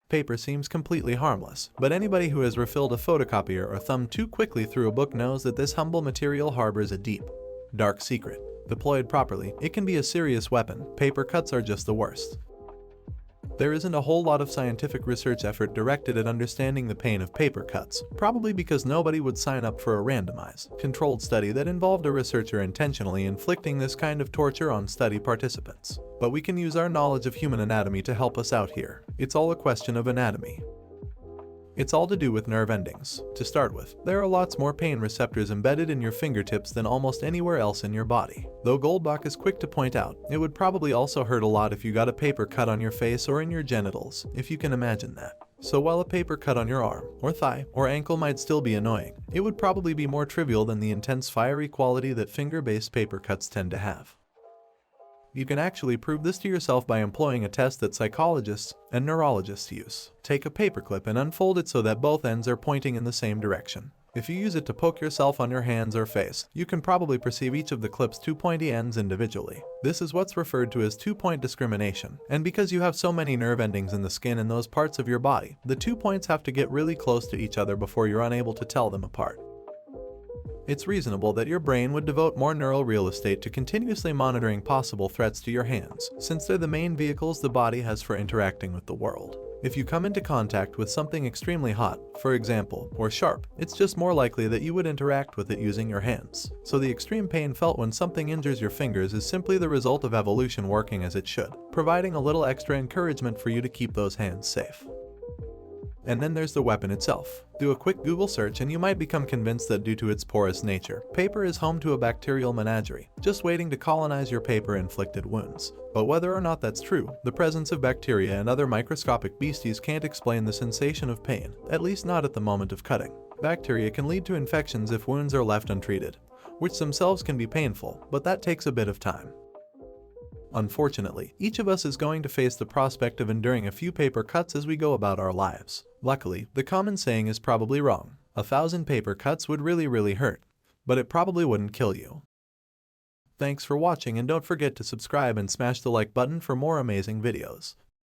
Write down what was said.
paper seems completely harmless, but anybody who has refilled a photocopier or thumbed too quickly through a book knows that this humble material harbors a deep, dark secret. Deployed properly, it can be a serious weapon. Paper cuts are just the worst. There isn't a whole lot of scientific research effort directed at understanding the pain of paper cuts, probably because nobody would sign up for a randomized, controlled study that involved a researcher intentionally inflicting this kind of torture on study participants. But we can use our knowledge of human anatomy to help us out here. It's all a question of anatomy. It's all to do with nerve endings. To start with, there are lots more pain receptors embedded in your fingertips than almost anywhere else in your body. Though Goldbach is quick to point out, it would probably also hurt a lot if you got a paper cut on your face or in your genitals, if you can imagine that. So while a paper cut on your arm, or thigh, or ankle might still be annoying, it would probably be more trivial than the intense fiery quality that finger-based paper cuts tend to have. You can actually prove this to yourself by employing a test that psychologists and neurologists use. Take a paperclip and unfold it so that both ends are pointing in the same direction. If you use it to poke yourself on your hands or face, you can probably perceive each of the clip's two pointy ends individually. This is what's referred to as two-point discrimination, and because you have so many nerve endings in the skin in those parts of your body, the 2 points have to get really close to each other before you're unable to tell them apart. It's reasonable that your brain would devote more neural real estate to continuously monitoring possible threats to your hands, since they're the main vehicles the body has for interacting with the world. If you come into contact with something extremely hot, for example, or sharp, it's just more likely that you would interact with it using your hands. So the extreme pain felt when something injures your fingers is simply the result of evolution working as it should, providing a little extra encouragement for you to keep those hands safe. And then there's the weapon itself. Do a quick Google search and you might become convinced that due to its porous nature, paper is home to a bacterial menagerie, just waiting to colonize your paper-inflicted wounds. But whether or not that's true, the presence of bacteria and other microscopic beasties can't explain the sensation of pain, at least not at the moment of cutting. Bacteria can lead to infections if wounds are left untreated, which themselves can be painful, but that takes a bit of time. Unfortunately, each of us is going to face the prospect of enduring a few paper cuts as we go about our lives. Luckily, the common saying is probably wrong. 1,000 paper cuts would really hurt, but it probably wouldn't kill you. Thanks for watching, and don't forget to subscribe and smash the like button for more amazing videos.